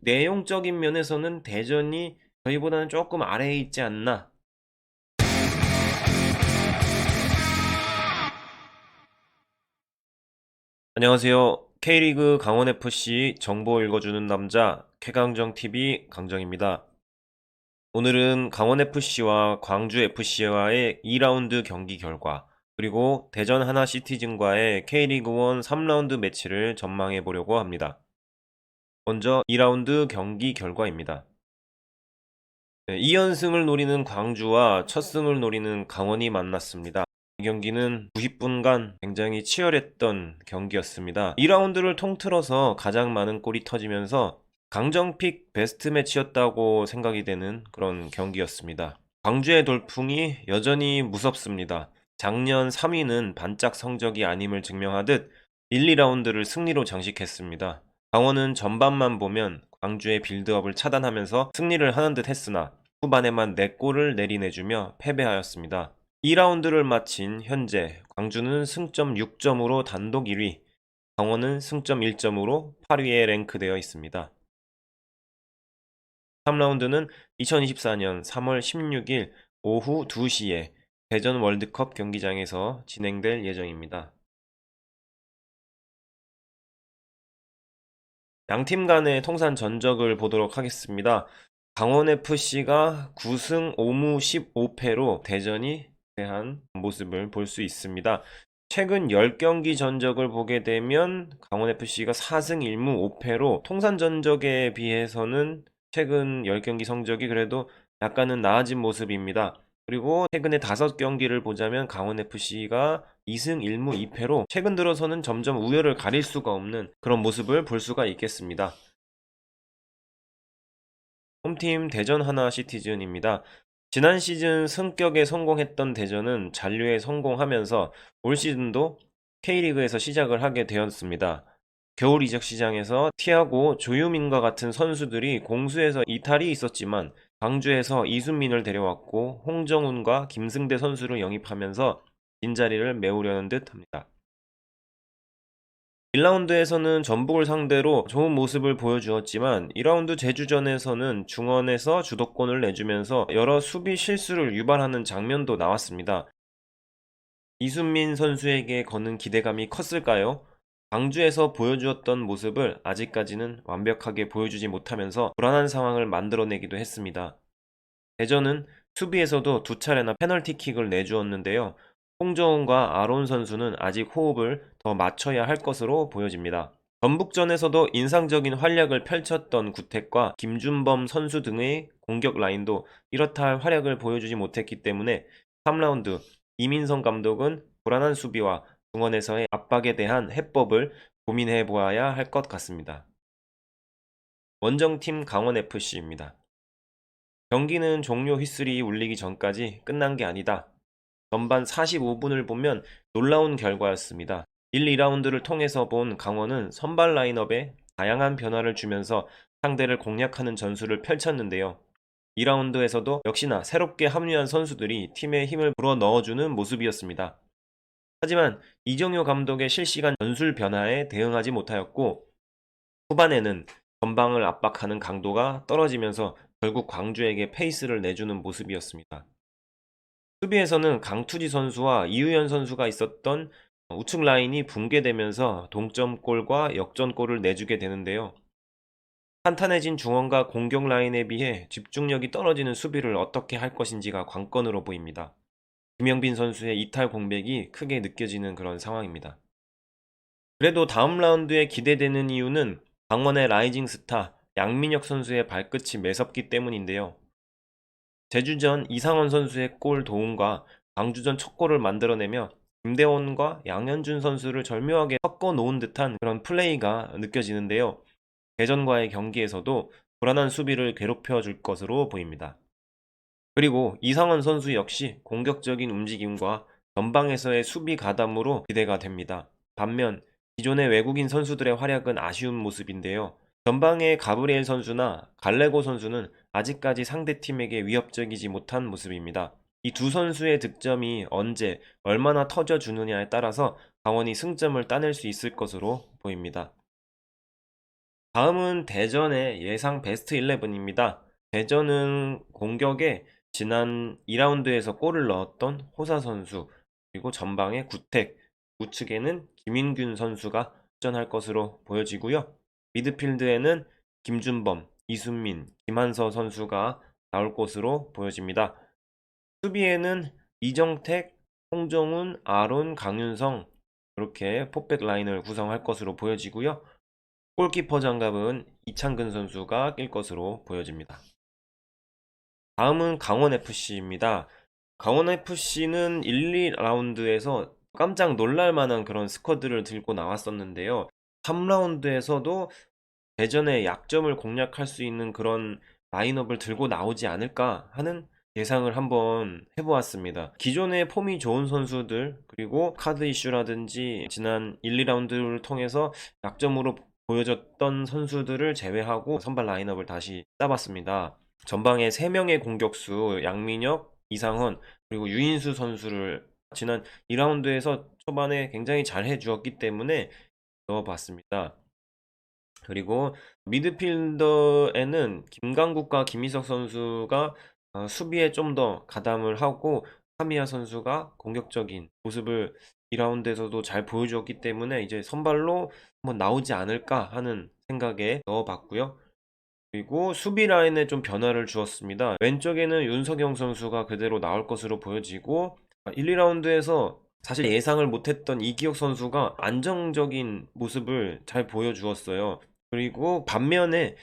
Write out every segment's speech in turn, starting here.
내용적인 면에서는 대전이 저희보다는 조금 아래에 있지 않나. 안녕하세요. K리그 강원FC 정보 읽어주는 남자 최강정TV 강정입니다. 오늘은 강원FC와 광주FC와의 2라운드 경기 결과, 그리고 대전 하나시티즌과의 K리그1 3라운드 매치를 전망해 보려고 합니다. 먼저 2라운드 경기 결과입니다. 2연승을 노리는 광주와 첫 승을 노리는 강원이 만났습니다. 이 경기는 90분간 굉장히 치열했던 경기였습니다. 2라운드를 통틀어서 가장 많은 골이 터지면서 강정픽 베스트 매치였다고 생각이 되는 그런 경기였습니다. 광주의 돌풍이 여전히 무섭습니다. 작년 3위는 반짝 성적이 아님을 증명하듯 1, 2라운드를 승리로 장식했습니다. 강원은 전반만 보면 광주의 빌드업을 차단하면서 승리를 하는 듯 했으나 후반에만 4골을 내리내주며 패배하였습니다. 2라운드를 마친 현재 광주는 승점 6점으로 단독 1위, 강원은 승점 1점으로 8위에 랭크되어 있습니다. 3라운드는 2024년 3월 16일 오후 2시에 대전 월드컵 경기장에서 진행될 예정입니다. 양팀 간의 통산 전적을 보도록 하겠습니다. 강원FC가 9승 5무 15패로 대전이 패한 모습을 볼 수 있습니다. 최근 10경기 전적을 보게 되면 강원FC가 4승 1무 5패로 통산 전적에 비해서는 최근 10경기 성적이 그래도 약간은 나아진 모습입니다. 그리고 최근에 5경기를 보자면 강원FC가 2승 1무 2패로 최근 들어서는 점점 우열을 가릴 수가 없는 그런 모습을 볼 수가 있겠습니다. 홈팀 대전 하나시티즌입니다. 지난 시즌 승격에 성공했던 대전은 잔류에 성공하면서 올 시즌도 K리그에서 시작을 하게 되었습니다. 겨울 이적 시장에서 티아고, 조유민과 같은 선수들이 공수에서 이탈이 있었지만 광주에서 이순민을 데려왔고 홍정훈과 김승대 선수를 영입하면서 빈자리를 메우려는 듯 합니다. 1라운드에서는 전북을 상대로 좋은 모습을 보여주었지만 2라운드 제주전에서는 중원에서 주도권을 내주면서 여러 수비 실수를 유발하는 장면도 나왔습니다. 이순민 선수에게 거는 기대감이 컸을까요? 광주에서 보여주었던 모습을 아직까지는 완벽하게 보여주지 못하면서 불안한 상황을 만들어내기도 했습니다. 대전은 수비에서도 두 차례나 페널티킥을 내주었는데요. 홍정훈과 아론 선수는 아직 호흡을 더 맞춰야 할 것으로 보여집니다. 전북전에서도 인상적인 활약을 펼쳤던 구택과 김준범 선수 등의 공격 라인도 이렇다 할 활약을 보여주지 못했기 때문에 3라운드 이민성 감독은 불안한 수비와 중원에서의 압박에 대한 해법을 고민해 보아야 할 것 같습니다. 원정팀 강원FC입니다. 경기는 종료 휘슬이 울리기 전까지 끝난 게 아니다. 전반 45분을 보면 놀라운 결과였습니다. 1, 2라운드를 통해서 본 강원은 선발 라인업에 다양한 변화를 주면서 상대를 공략하는 전술을 펼쳤는데요. 2라운드에서도 역시나 새롭게 합류한 선수들이 팀에 힘을 불어 넣어주는 모습이었습니다. 하지만 이정효 감독의 실시간 전술 변화에 대응하지 못하였고 후반에는 전방을 압박하는 강도가 떨어지면서 결국 광주에게 페이스를 내주는 모습이었습니다. 수비에서는 강투지 선수와 이우현 선수가 있었던 우측 라인이 붕괴되면서 동점골과 역전골을 내주게 되는데요. 탄탄해진 중원과 공격 라인에 비해 집중력이 떨어지는 수비를 어떻게 할 것인지가 관건으로 보입니다. 김영빈 선수의 이탈 공백이 크게 느껴지는 그런 상황입니다. 그래도 다음 라운드에 기대되는 이유는 강원의 라이징 스타 양민혁 선수의 발끝이 매섭기 때문인데요. 제주전 이상원 선수의 골 도움과 광주전 첫 골을 만들어내며 김대원과 양현준 선수를 절묘하게 섞어 놓은 듯한 그런 플레이가 느껴지는데요. 대전과의 경기에서도 불안한 수비를 괴롭혀 줄 것으로 보입니다. 그리고 이상원 선수 역시 공격적인 움직임과 전방에서의 수비 가담으로 기대가 됩니다. 반면 기존의 외국인 선수들의 활약은 아쉬운 모습인데요. 전방의 가브리엘 선수나 갈레고 선수는 아직까지 상대팀에게 위협적이지 못한 모습입니다. 이 두 선수의 득점이 언제 얼마나 터져주느냐에 따라서 강원이 승점을 따낼 수 있을 것으로 보입니다. 다음은 대전의 예상 베스트 11입니다. 대전은 공격에 지난 2라운드에서 골을 넣었던 호사 선수, 그리고 전방에 구택, 우측에는 김인균 선수가 출전할 것으로 보여지고요. 미드필드에는 김준범, 이순민, 김한서 선수가 나올 것으로 보여집니다. 수비에는 이정택, 홍정훈, 아론, 강윤성 이렇게 포백 라인을 구성할 것으로 보여지고요. 골키퍼 장갑은 이창근 선수가 낄 것으로 보여집니다. 다음은 강원FC입니다. 강원FC는 1, 2라운드에서 깜짝 놀랄 만한 그런 스쿼드를 들고 나왔었는데요. 3라운드에서도 대전의 약점을 공략할 수 있는 그런 라인업을 들고 나오지 않을까 하는 예상을 한번 해보았습니다. 기존의 폼이 좋은 선수들, 그리고 카드 이슈라든지 지난 1, 2라운드를 통해서 약점으로 보여줬던 선수들을 제외하고 선발 라인업을 다시 짜봤습니다. 전방에 3명의 공격수 양민혁, 이상헌, 그리고 유인수 선수를 지난 2라운드에서 초반에 굉장히 잘 해주었기 때문에 넣어봤습니다. 그리고 미드필더에는 김강국과 김희석 선수가 수비에 좀 더 가담을 하고, 카미야 선수가 공격적인 모습을 2라운드에서도 잘 보여주었기 때문에 이제 선발로 한번 나오지 않을까 하는 생각에 넣어봤고요. 그리고 수비 라인에 좀 변화를 주었습니다. 왼쪽에는 윤석영 선수가 그대로 나올 것으로 보여지고, 1, 2라운드에서 사실 예상을 못했던 이기혁 선수가 안정적인 모습을 잘 보여주었어요. 그리고 반면에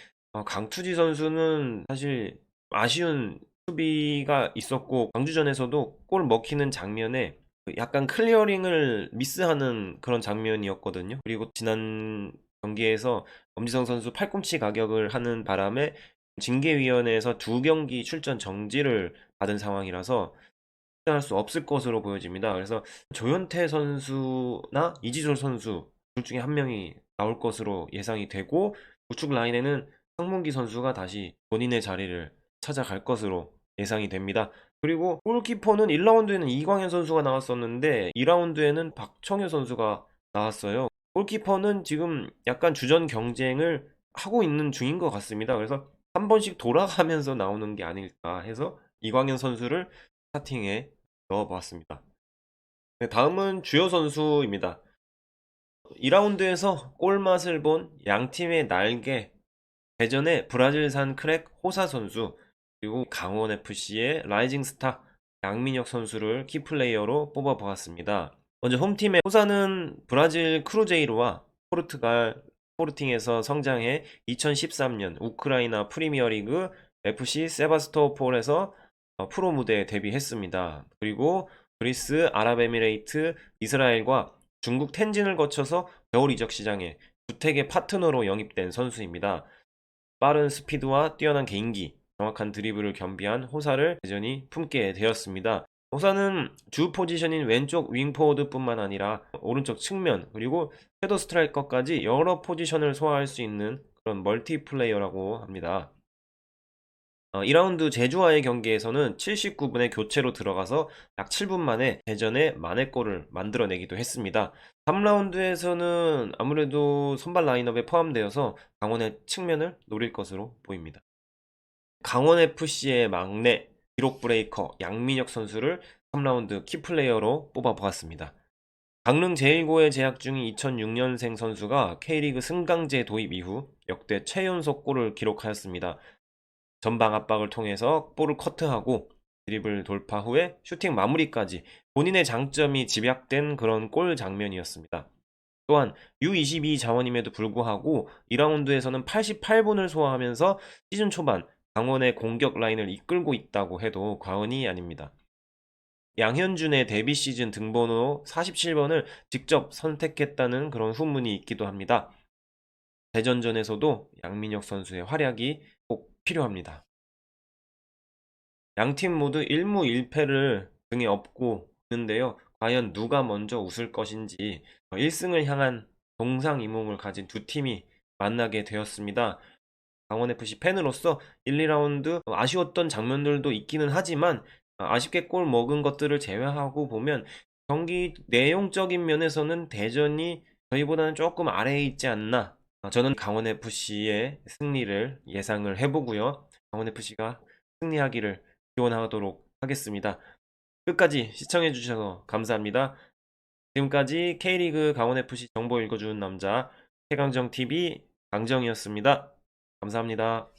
강투지 선수는 사실 아쉬운 수비가 있었고, 광주전에서도 골 먹히는 장면에 약간 클리어링을 미스하는 그런 장면이었거든요. 그리고 지난 경기에서 엄지성 선수 팔꿈치 가격을 하는 바람에 징계위원회에서 2경기 출전 정지를 받은 상황이라서 출전할 수 없을 것으로 보여집니다. 그래서 조현태 선수나 이지솔 선수 둘 중에 한 명이 나올 것으로 예상이 되고, 우측 라인에는 황문기 선수가 다시 본인의 자리를 찾아갈 것으로 예상이 됩니다. 그리고 골키퍼는 1라운드에는 이광현 선수가 나왔었는데 2라운드에는 박청효 선수가 나왔어요. 골키퍼는 지금 약간 주전 경쟁을 하고 있는 중인 것 같습니다. 그래서 한 번씩 돌아가면서 나오는 게 아닐까 해서 이광현 선수를 스타팅에 넣어보았습니다. 네, 다음은 주요 선수입니다. 2라운드에서 골맛을 본 양팀의 날개, 대전의 브라질산 크랙 호사 선수, 그리고 강원FC의 라이징 스타 양민혁 선수를 키플레이어로 뽑아보았습니다. 먼저 홈팀의 호사는 브라질 크루제이로와 포르투갈 스포르팅에서 성장해 2013년 우크라이나 프리미어리그 FC 세바스토폴에서 프로 무대에 데뷔했습니다. 그리고 그리스, 아랍에미레이트, 이스라엘과 중국 텐진을 거쳐서 겨울 이적 시장에 구택의 파트너로 영입된 선수입니다. 빠른 스피드와 뛰어난 개인기, 정확한 드리블을 겸비한 호사를 대전이 품게 되었습니다. 호사는 주 포지션인 왼쪽 윙포워드뿐만 아니라 오른쪽 측면, 그리고 섀도우 스트라이커까지 여러 포지션을 소화할 수 있는 그런 멀티플레이어라고 합니다. 2라운드 제주와의 경기에서는 79분에 교체로 들어가서 약 7분 만에 대전에 만회골을 만들어내기도 했습니다. 3라운드에서는 아무래도 선발 라인업에 포함되어서 강원의 측면을 노릴 것으로 보입니다. 강원FC의 막내 기록 브레이커 양민혁 선수를 3라운드 키플레이어로 뽑아보았습니다. 강릉 제1고에 재학 중인 2006년생 선수가 K리그 승강제 도입 이후 역대 최연소 골을 기록하였습니다. 전방 압박을 통해서 볼을 커트하고 드리블 돌파 후에 슈팅 마무리까지 본인의 장점이 집약된 그런 골 장면이었습니다. 또한 U22 자원임에도 불구하고 2라운드에서는 88분을 소화하면서 시즌 초반 강원의 공격 라인을 이끌고 있다고 해도 과언이 아닙니다. 양현준의 데뷔 시즌 등번호 47번을 직접 선택했다는 그런 후문이 있기도 합니다. 대전전에서도 양민혁 선수의 활약이 꼭 필요합니다. 양팀 모두 1무 1패를 등에 업고 있는데요. 과연 누가 먼저 웃을 것인지 1승을 향한 동상이몽을 가진 두 팀이 만나게 되었습니다. 강원FC 팬으로서 1, 2라운드 아쉬웠던 장면들도 있기는 하지만 아쉽게 골 먹은 것들을 제외하고 보면 경기 내용적인 면에서는 대전이 저희보다는 조금 아래에 있지 않나 저는 강원FC의 승리를 예상을 해보고요. 강원FC가 승리하기를 기원하도록 하겠습니다. 끝까지 시청해주셔서 감사합니다. 지금까지 K리그 강원FC 정보 읽어주는 남자 최강정TV 강정이었습니다. 감사합니다.